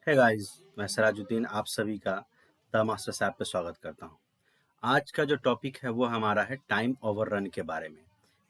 Hey guys, मैं सिराजुद्दीन आप सभी का द मास्टर्स ऐप पे स्वागत करता हूँ। आज का जो टॉपिक है वो हमारा है टाइम ओवररन के बारे में।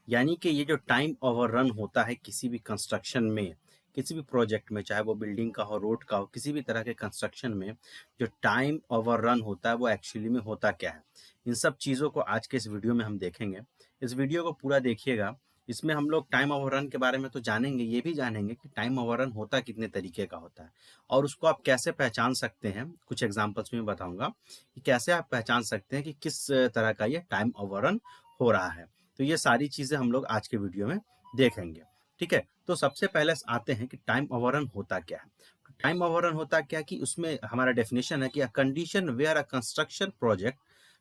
यानी कि ये जो टाइम ओवररन होता है किसी भी कंस्ट्रक्शन में, किसी भी प्रोजेक्ट में, चाहे वो बिल्डिंग का हो, रोड का हो, किसी भी तरह के कंस्ट्रक्शन में जो टाइम ओवररन होता है वो एक्चुअली में होता क्या है। इन सब चीज़ों को आज के इस वीडियो में हम देखेंगे। इस वीडियो को पूरा देखिएगा। इसमें हम लोग टाइम ओवररन के बारे में तो जानेंगे, ये भी जानेंगे कि टाइम ओवररन होता कितने तरीके का होता है और उसको आप कैसे पहचान सकते हैं। कुछ एग्जांपल्स में बताऊंगा कि कैसे आप पहचान सकते हैं कि किस तरह का ये टाइम ओवररन हो रहा है। तो ये सारी चीज़ें हम लोग आज के वीडियो में देखेंगे। ठीक है, तो सबसे पहले आते हैं कि टाइम ओवररन होता क्या है। टाइम ओवररन होता क्या कि उसमें हमारा डेफिनेशन है कि a condition where a construction project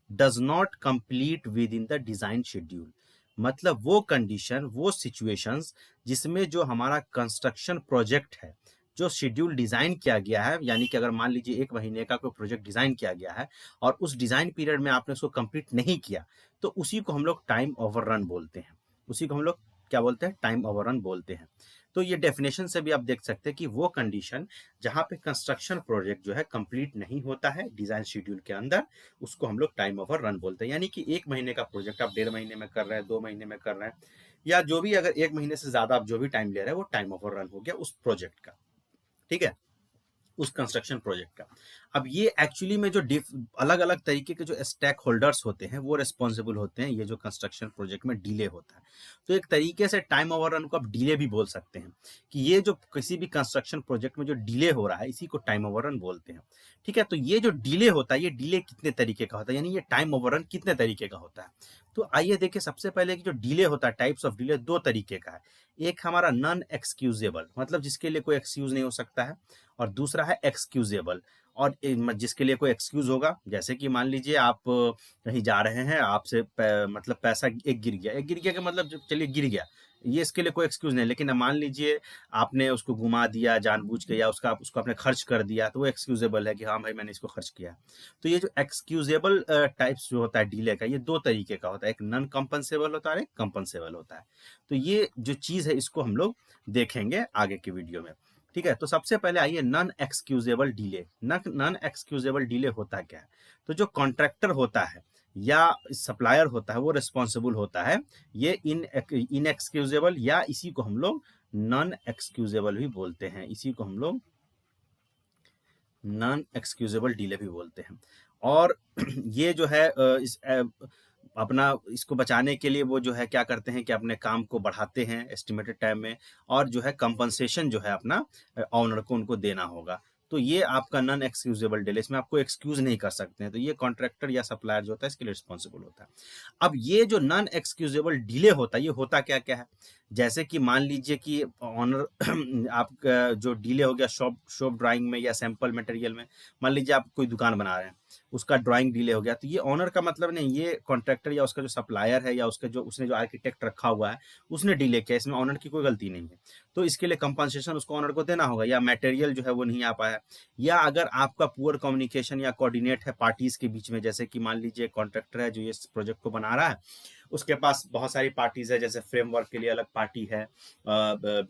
does not complete within the design schedule. मतलब वो कंडीशन, वो सिचुएशंस जिसमें जो हमारा कंस्ट्रक्शन प्रोजेक्ट है, जो शेड्यूल डिजाइन किया गया है, यानी कि अगर मान लीजिए 1 महीने का कोई प्रोजेक्ट डिजाइन किया गया है और उस डिजाइन पीरियड में आपने उसको कंप्लीट नहीं किया, तो उसी को हम लोग टाइम ओवररन बोलते हैं। उसी को हम लोग क्या बोलते हैं? टाइम ओवररन बोलते हैं। तो ये डेफिनेशन से भी आप देख सकते हैं कि वो कंडीशन जहां पे कंस्ट्रक्शन प्रोजेक्ट जो है कंप्लीट नहीं होता है डिजाइन शेड्यूल के अंदर, उसको हम लोग टाइम ओवर रन बोलते हैं। यानी कि 1 महीने का प्रोजेक्ट आप 1.5 महीने में कर रहे हैं, 2 महीने में कर रहे हैं, या जो भी, अगर 1 महीने से ज्यादा आप जो भी टाइम ले रहे हैं वो टाइम ओवर रन हो गया उस प्रोजेक्ट का। ठीक है, उस कंस्ट्रक्शन प्रोजेक्ट का। अब ये एक्चुअली में जो अलग अलग तरीके के जो स्टेक होल्डर्स होते हैं वो रिस्पॉन्सिबल होते हैं ये जो कंस्ट्रक्शन प्रोजेक्ट में डिले होता है। तो एक तरीके से टाइम ओवररन को आप डिले भी बोल सकते हैं कि ये जो किसी भी कंस्ट्रक्शन प्रोजेक्ट में जो डिले हो रहा है इसी को टाइम ओवररन बोलते हैं। ठीक है, तो ये जो डिले होता है, ये डिले कितने तरीके का होता है, यानी ये टाइम ओवररन कितने तरीके का होता है। तो आइए देखिए, सबसे पहले कि जो डिले होता है, टाइप्स ऑफ डिले 2 तरीके का है। एक हमारा नॉन एक्सक्यूजेबल, मतलब जिसके लिए कोई एक्सक्यूज नहीं हो सकता है, और दूसरा है एक्सक्यूजेबल, और जिसके लिए कोई एक्सक्यूज होगा। जैसे कि मान लीजिए आप कहीं जा रहे हैं, आपसे मतलब पैसा एक गिर गया, एक गिर गया का मतलब चलिए गिर गया, ये इसके लिए कोई एक्सक्यूज नहीं। लेकिन अब मान लीजिए आपने उसको घुमा दिया जानबूझ के, या उसको आपने खर्च कर दिया, तो वो एक्सक्यूजेबल है कि हाँ भाई मैंने इसको खर्च किया। तो ये जो एक्सक्यूजेबल टाइप्स जो होता है डीले का, ये 2 तरीके का होता है, एक नॉन कंपनसेबल होता है, एक कंपनसेबल होता है। तो ये जो चीज है इसको हम लोग देखेंगे आगे के वीडियो में। ठीक है, तो सबसे पहले आइए non excusable delay. Non excusable delay होता क्या है? तो जो कॉन्ट्रैक्टर होता है या सप्लायर होता है वो रिस्पॉन्सिबल होता है, ये इनएक्सक्यूजेबल, या इसी को हम लोग नॉन एक्सक्यूजेबल भी बोलते हैं, इसी को हम लोग नॉन एक्सक्यूजेबल डिले भी बोलते हैं। और ये जो है अपना इसको बचाने के लिए वो जो है क्या करते हैं कि अपने काम को बढ़ाते हैं एस्टिमेटेड टाइम में, और जो है कंपनसेशन जो है अपना ऑनर को उनको देना होगा। तो ये आपका नॉन एक्सक्यूजेबल डिले, इसमें आपको एक्सक्यूज नहीं कर सकते हैं। तो ये कॉन्ट्रैक्टर या सप्लायर जो होता है इसके लिए रिस्पॉन्सिबल होता है। अब ये जो नॉन एक्सक्यूजेबल डिले होता है, ये होता क्या क्या है? जैसे कि मान लीजिए कि ऑनर आपका जो डिले हो गया शॉप ड्राइंग में या सैंपल मटेरियल में। मान लीजिए आप कोई दुकान बना रहे हैं, उसका ड्राइंग डिले हो गया, तो ये ऑनर का मतलब नहीं, ये कॉन्ट्रैक्टर या उसका जो सप्लायर है या उसका जो उसने जो आर्किटेक्ट रखा हुआ है उसने डिले किया, इसमें ऑनर की कोई गलती नहीं है। तो इसके लिए कंपनसेशन उसको ऑनर को देना होगा, या मटेरियल जो है वो नहीं आ पाया, या अगर आपका पुअर कम्युनिकेशन या कोऑर्डिनेट है पार्टीज के बीच में। जैसे कि मान लीजिए कॉन्ट्रैक्टर है जो ये प्रोजेक्ट को बना रहा है, उसके पास बहुत सारी पार्टीज है, जैसे फ्रेमवर्क के लिए अलग पार्टी है,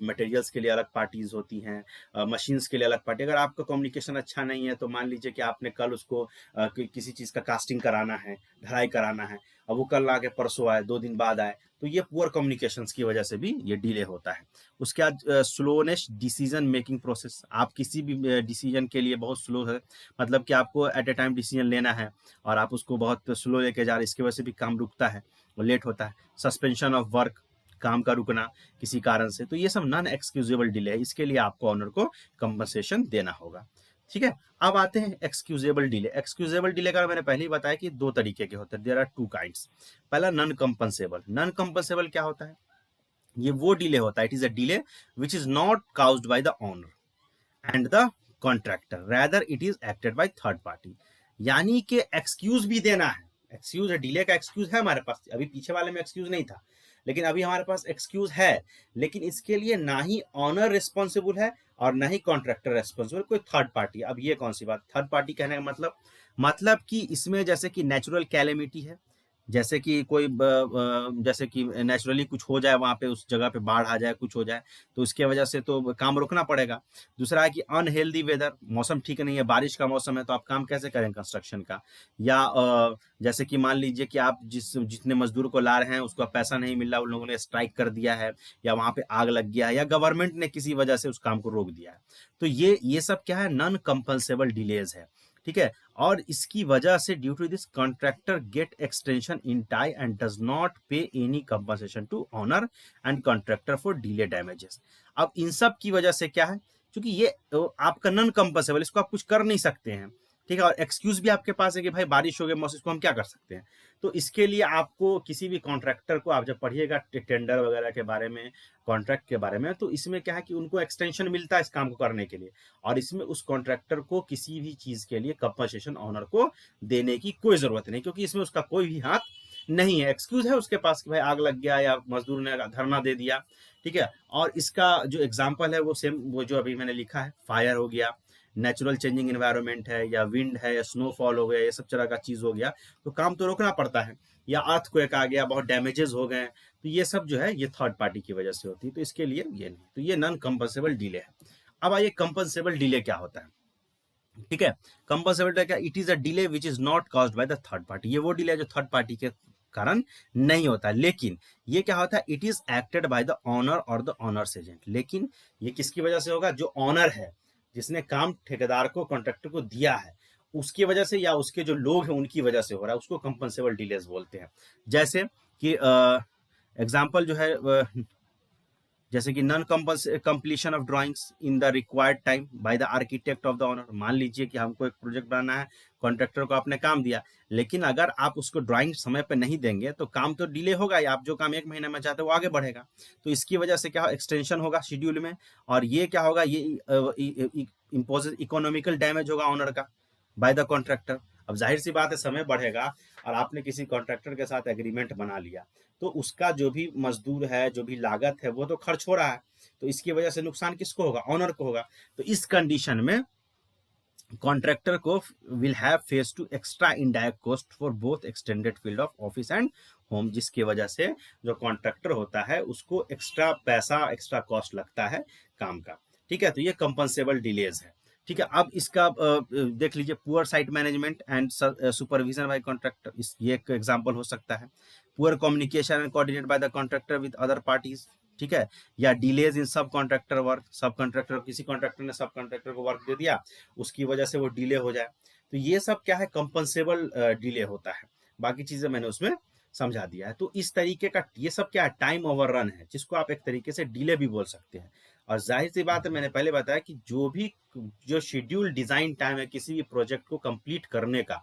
मटेरियल्स के लिए अलग पार्टीज होती हैं, मशीन्स के लिए अलग पार्टी। अगर आपका कम्युनिकेशन अच्छा नहीं है, तो मान लीजिए कि आपने कल उसको किसी चीज़ का कास्टिंग कराना है, ढलाई कराना है, अब वो कल आके परसों आए, 2 दिन बाद आए, तो ये पुअर कम्युनिकेशंस की वजह से भी ये डिले होता है। उसके बाद स्लोनेस डिसीजन मेकिंग प्रोसेस, आप किसी भी डिसीजन के लिए बहुत स्लो है, मतलब कि आपको एट ए टाइम डिसीजन लेना है और आप उसको बहुत स्लो लेके जा रहे हैं, इसकी वजह से भी काम रुकता है और लेट होता है। सस्पेंशन ऑफ वर्क, काम का रुकना किसी कारण से, तो ये सब नॉन एक्सक्यूजेबल डिले है, इसके लिए आपको ऑनर को कंपनसेशन देना होगा। ठीक है, अब आते हैं एक्सक्यूजेबल डिले। एक्सक्यूजेबल डिले का मैंने पहले ही बताया कि 2 तरीके के होते हैं, देयर आर 2 काइंड्स। पहला नॉन कंपनसेबल। नॉन कंपनसेबल क्या होता है? ये वो डिले होता है, it is a delay which is not caused by the owner and the contractor, rather it is acted by third party. यानी कि एक्सक्यूज भी देना है, एक्सक्यूज है, डिले का एक्सक्यूज है हमारे पास। अभी पीछे वाले में एक्सक्यूज नहीं था, लेकिन अभी हमारे पास एक्सक्यूज है, लेकिन इसके लिए ना ही ऑनर रिस्पॉन्सिबल है और ना ही कॉन्ट्रैक्टर रिस्पॉन्सिबल, कोई थर्ड पार्टी। अब ये कौन सी बात, थर्ड पार्टी कहने का मतलब कि इसमें जैसे कि नेचुरल कैलेमिटी है, जैसे कि कोई जैसे कि नेचुरली कुछ हो जाए वहाँ पे, उस जगह पे बाढ़ आ जाए, कुछ हो जाए, तो उसके वजह से तो काम रोकना पड़ेगा। दूसरा है कि अनहेल्दी वेदर, मौसम ठीक नहीं है, बारिश का मौसम है, तो आप काम कैसे करें कंस्ट्रक्शन का। या जैसे कि मान लीजिए कि आप जितने मजदूर को ला रहे हैं उसको पैसा नहीं मिल रहा, उन लोगों ने स्ट्राइक कर दिया है, या वहाँ पे आग लग गया है, या गवर्नमेंट ने किसी वजह से उस काम को रोक दिया है। तो ये सब क्या है, नॉन कंपल्सेबल डिलेज है। ठीक है। और इसकी वजह से due to this contractor get extension in time and does not pay any compensation to owner and contractor for delay damages. अब इन सब की वजह से क्या है, क्योंकि ये आपका नॉन कंपल्सेबल, इसको आप कुछ कर नहीं सकते हैं। ठीक है। और एक्सक्यूज भी आपके पास है कि भाई बारिश हो गई, मौसम, इसको हम क्या कर सकते हैं। तो इसके लिए आपको किसी भी कॉन्ट्रैक्टर को, आप जब पढ़िएगा टेंडर वगैरह के बारे में, कॉन्ट्रैक्ट के बारे में, तो इसमें क्या है कि उनको एक्सटेंशन मिलता है इस काम को करने के लिए, और इसमें उस कॉन्ट्रैक्टर को किसी भी चीज के लिए कंपनसेशन ऑनर को देने की कोई जरूरत नहीं, क्योंकि इसमें उसका कोई भी हाथ नहीं है। एक्सक्यूज है उसके पास कि भाई आग लग गया या मजदूर ने धरना दे दिया। ठीक है। और इसका जो एग्जाम्पल है वो सेम, वो जो अभी मैंने लिखा है, फायर हो गया, नेचुरल चेंजिंग एनवायरनमेंट है, या विंड है, या स्नोफॉल हो गया, ये सब तरह का चीज हो गया, तो काम तो रोकना पड़ता है। या अर्थक्वेक आ गया, बहुत डैमेजेस हो गए, तो ये सब जो है ये थर्ड पार्टी की वजह से होती है, तो इसके लिए ये नहीं, तो ये नॉन कंपल्सेबल डिले है। अब आइए कंपल्सेबल डिले क्या होता है। ठीक है। कंपल्सेबल डिले क्या, it is a delay which is not caused by the third party. ये वो डिले जो थर्ड पार्टी के कारण नहीं होता, लेकिन ये क्या होता है, it is acted by the owner और द ऑनर्स एजेंट। लेकिन ये किसकी वजह से होगा, जो ऑनर है, जिसने काम ठेकेदार को, कॉन्ट्रैक्टर को दिया है, उसकी वजह से, या उसके जो लोग हैं उनकी वजह से हो रहा है, उसको कंपल्सेबल डिलेज बोलते हैं। जैसे कि एग्जाम्पल जो है, जैसे कि non completion of drawings in the required time by the architect of the owner. मान लीजिए कि हमको एक प्रोजेक्ट बनाना है, कॉन्ट्रैक्टर को आपने काम दिया, लेकिन अगर आप उसको ड्राइंग समय पे नहीं देंगे तो काम तो डिले होगा ही, आप जो काम एक महीने में चाहते हो वो आगे बढ़ेगा। तो इसकी वजह से क्या एक्सटेंशन होगा शेड्यूल में, और ये क्या होगा, ये इम्पोज इकोनॉमिकल डैमेज होगा ऑनर का बाय द कॉन्ट्रैक्टर। अब जाहिर सी बात है, समय बढ़ेगा, और आपने किसी कॉन्ट्रैक्टर के साथ एग्रीमेंट बना लिया, तो उसका जो भी मजदूर है, जो भी लागत है, वो तो खर्च हो रहा है, तो इसकी वजह से नुकसान किसको होगा, ऑनर को होगा। तो इस कंडीशन में कॉन्ट्रैक्टर को will have face to extra indirect cost for both extended field of office and home, जिसकी वजह से जो कॉन्ट्रैक्टर होता है उसको एक्स्ट्रा पैसा, एक्स्ट्रा कॉस्ट लगता है काम का। ठीक है। तो ये कंपनसेबल डिलेज है। ठीक है। अब इसका देख लीजिए, poor site management and supervision by contractor, ये एक एग्जांपल हो सकता है। Poor communication and coordinate by the contractor with other parties. ठीक है। या delays in sub contractor work, sub contractor, किसी कॉन्ट्रैक्टर ने सब कॉन्ट्रैक्टर को वर्क दे दिया, उसकी वजह से वो डिले हो जाए, तो ये सब क्या है, कंपनसेबल डिले होता है। बाकी चीजें मैंने उसमें समझा दिया है। तो इस तरीके का ये सब क्या है, टाइम ओवर रन है, जिसको आप एक तरीके से डिले भी बोल सकते हैं। और जाहिर सी बात है, मैंने पहले बताया कि जो शेड्यूल डिजाइन टाइम है किसी भी प्रोजेक्ट को कंप्लीट करने का,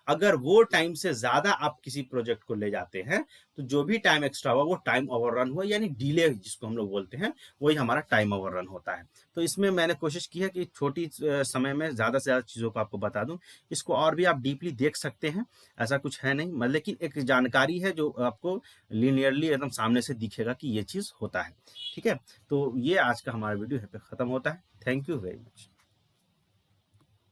अगर वो टाइम से ज्यादा आप किसी प्रोजेक्ट को ले जाते हैं, तो जो भी टाइम एक्स्ट्रा हुआ वो टाइम ओवररन हुआ, यानी डिले जिसको हम लोग बोलते हैं, वही हमारा टाइम ओवररन होता है। तो इसमें मैंने कोशिश की है कि छोटी समय में ज्यादा से ज्यादा चीजों को आपको बता दूं। इसको और भी आप डीपली देख सकते हैं, ऐसा कुछ है नहीं, मतलब लेकिन एक जानकारी है जो आपको लीनियरली एकदम सामने से दिखेगा कि ये चीज होता है। ठीक है। तो ये आज का हमारा वीडियो यहाँ पे खत्म होता है। Thank you very much.